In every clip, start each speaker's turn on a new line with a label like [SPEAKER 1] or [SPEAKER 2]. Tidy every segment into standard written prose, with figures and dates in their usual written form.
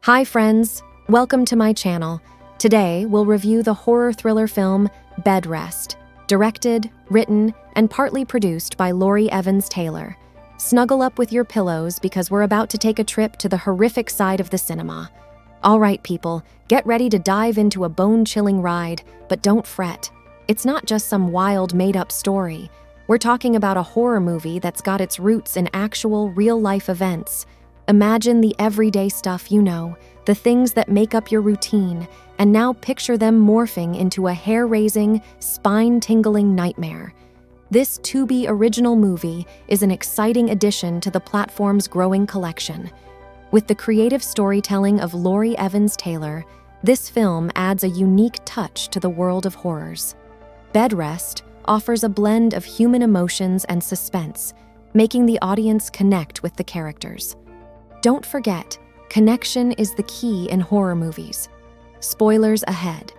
[SPEAKER 1] Hi friends, welcome to my channel. Today we'll review the horror thriller film Bed Rest, directed, written, and partly produced by Laurie Evans Taylor. Snuggle up with your pillows because we're about to take a trip to the horrific side of the cinema. All right people, get ready to dive into a bone-chilling ride, but don't fret. It's not just some wild made-up story. We're talking about a horror movie that's got its roots in actual, real-life events. Imagine the everyday stuff you know, the things that make up your routine, and now picture them morphing into a hair-raising, spine-tingling nightmare. This Tubi original movie is an exciting addition to the platform's growing collection. With the creative storytelling of Laurie Evans Taylor, this film adds a unique touch to the world of horrors. Bed Rest offers a blend of human emotions and suspense, making the audience connect with the characters. Don't forget, connection is the key in horror movies. Spoilers ahead.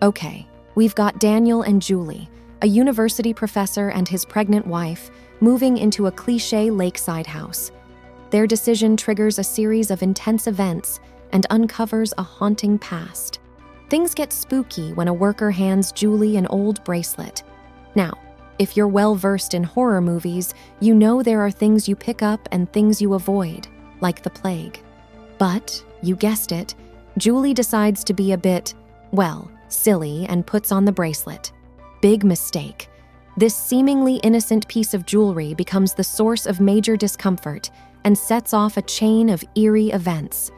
[SPEAKER 1] Okay, we've got Daniel and Julie, a university professor and his pregnant wife, moving into a cliché lakeside house. Their decision triggers a series of intense events and uncovers a haunting past. Things get spooky when a worker hands Julie an old bracelet. Now, if you're well-versed in horror movies, you know there are things you pick up and things you avoid, like the plague. But, you guessed it, Julie decides to be a bit, silly and puts on the bracelet. Big mistake. This seemingly innocent piece of jewelry becomes the source of major discomfort and sets off a chain of eerie events.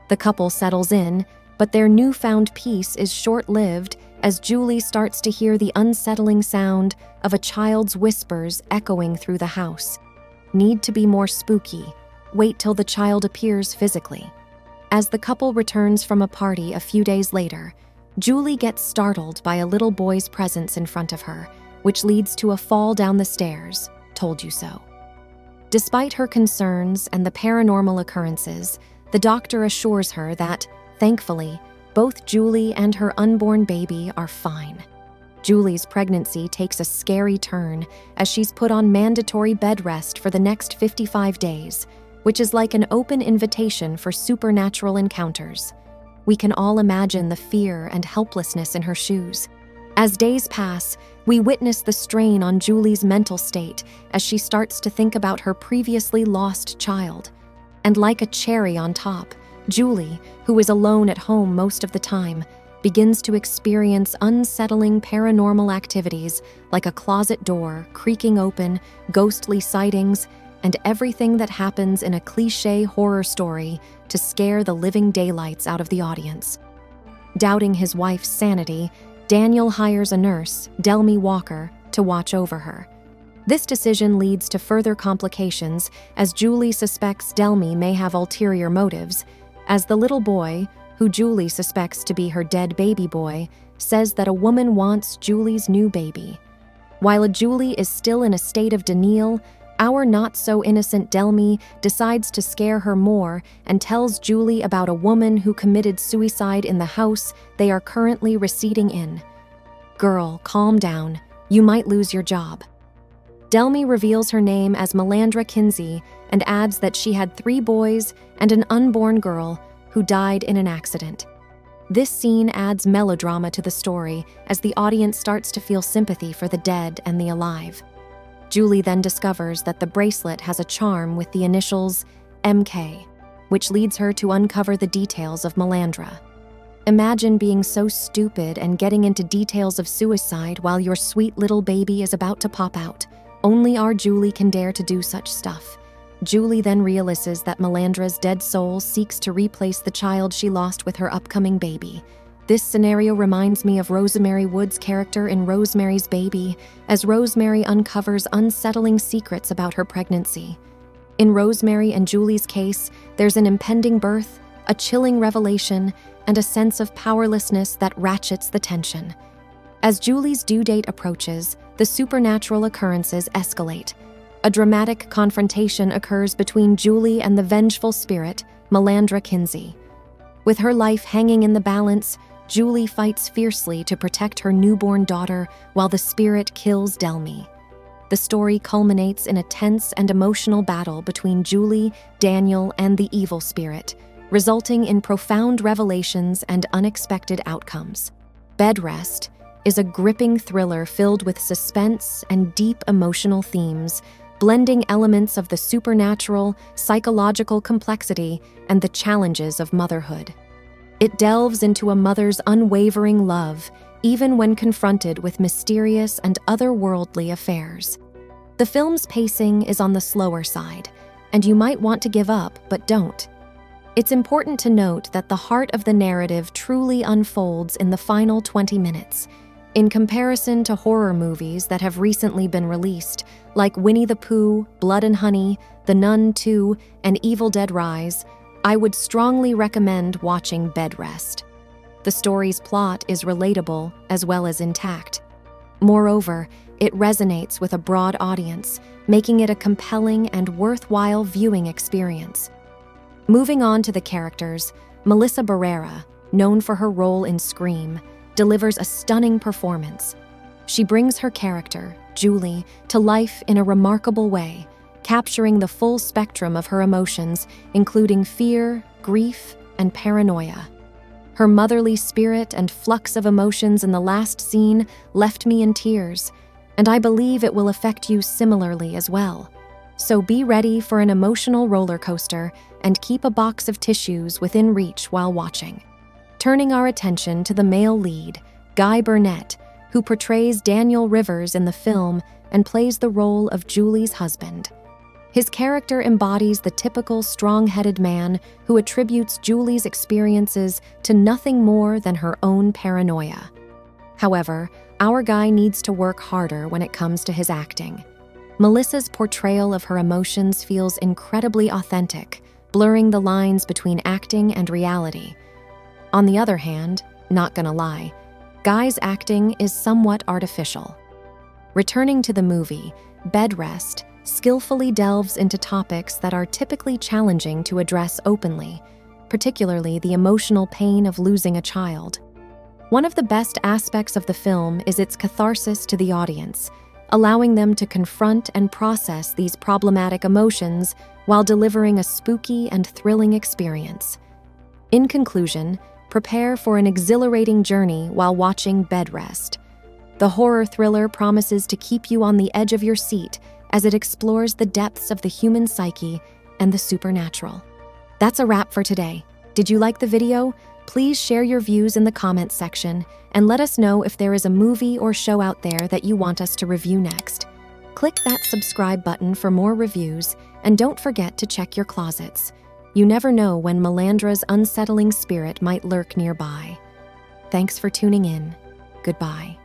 [SPEAKER 1] The couple settles in, but their newfound peace is short-lived as Julie starts to hear the unsettling sound of a child's whispers echoing through the house. Need to be more spooky. Wait till the child appears physically. As the couple returns from a party a few days later, Julie gets startled by a little boy's presence in front of her, which leads to a fall down the stairs. Told you so. Despite her concerns and the paranormal occurrences, the doctor assures her that, thankfully, both Julie and her unborn baby are fine. Julie's pregnancy takes a scary turn as she's put on mandatory bed rest for the next 55 days, which is like an open invitation for supernatural encounters. We can all imagine the fear and helplessness in her shoes. As days pass, we witness the strain on Julie's mental state as she starts to think about her previously lost child. And like a cherry on top, Julie, who is alone at home most of the time, begins to experience unsettling paranormal activities like a closet door creaking open, ghostly sightings, and everything that happens in a cliché horror story to scare the living daylights out of the audience. Doubting his wife's sanity, Daniel hires a nurse, Delmy Walker, to watch over her. This decision leads to further complications as Julie suspects Delmy may have ulterior motives, as the little boy, who Julie suspects to be her dead baby boy, says that a woman wants Julie's new baby. While Julie is still in a state of denial, our not-so-innocent Delmy decides to scare her more and tells Julie about a woman who committed suicide in the house they are currently residing in. Girl, calm down. You might lose your job. Delmy reveals her name as Melissa Kinsey and adds that she had 3 boys and an unborn girl who died in an accident. This scene adds melodrama to the story as the audience starts to feel sympathy for the dead and the alive. Julie then discovers that the bracelet has a charm with the initials MK, which leads her to uncover the details of Melandra. Imagine being so stupid and getting into details of suicide while your sweet little baby is about to pop out. Only our Julie can dare to do such stuff. Julie then realizes that Melandra's dead soul seeks to replace the child she lost with her upcoming baby. This scenario reminds me of Rosemary Wood's character in Rosemary's Baby, as Rosemary uncovers unsettling secrets about her pregnancy. In Rosemary and Julie's case, there's an impending birth, a chilling revelation, and a sense of powerlessness that ratchets the tension. As Julie's due date approaches, the supernatural occurrences escalate. A dramatic confrontation occurs between Julie and the vengeful spirit, Melissa Kinsey. With her life hanging in the balance, Julie fights fiercely to protect her newborn daughter while the spirit kills Delmy. The story culminates in a tense and emotional battle between Julie, Daniel, and the evil spirit, resulting in profound revelations and unexpected outcomes. Bed Rest is a gripping thriller filled with suspense and deep emotional themes, blending elements of the supernatural, psychological complexity, and the challenges of motherhood. It delves into a mother's unwavering love, even when confronted with mysterious and otherworldly affairs. The film's pacing is on the slower side, and you might want to give up, but don't. It's important to note that the heart of the narrative truly unfolds in the final 20 minutes. In comparison to horror movies that have recently been released, like Winnie the Pooh, Blood and Honey, The Nun 2, and Evil Dead Rise, I would strongly recommend watching Bed Rest. The story's plot is relatable as well as intact. Moreover, it resonates with a broad audience, making it a compelling and worthwhile viewing experience. Moving on to the characters, Melissa Barrera, known for her role in Scream, delivers a stunning performance. She brings her character, Julie, to life in a remarkable way, capturing the full spectrum of her emotions, including fear, grief, and paranoia. Her motherly spirit and flux of emotions in the last scene left me in tears, and I believe it will affect you similarly as well. So be ready for an emotional roller coaster and keep a box of tissues within reach while watching. Turning our attention to the male lead, Guy Burnett, who portrays Daniel Rivers in the film and plays the role of Julie's husband. His character embodies the typical strong-headed man who attributes Julie's experiences to nothing more than her own paranoia. However, our Guy needs to work harder when it comes to his acting. Melissa's portrayal of her emotions feels incredibly authentic, blurring the lines between acting and reality. On the other hand, not gonna lie, Guy's acting is somewhat artificial. Returning to the movie, Bed Rest skillfully delves into topics that are typically challenging to address openly, particularly the emotional pain of losing a child. One of the best aspects of the film is its catharsis to the audience, allowing them to confront and process these problematic emotions while delivering a spooky and thrilling experience. In conclusion, prepare for an exhilarating journey while watching Bed Rest. The horror thriller promises to keep you on the edge of your seat as it explores the depths of the human psyche and the supernatural. That's a wrap for today. Did you like the video? Please share your views in the comments section and let us know if there is a movie or show out there that you want us to review next. Click that subscribe button for more reviews, and don't forget to check your closets. You never know when Melandra's unsettling spirit might lurk nearby. Thanks for tuning in. Goodbye.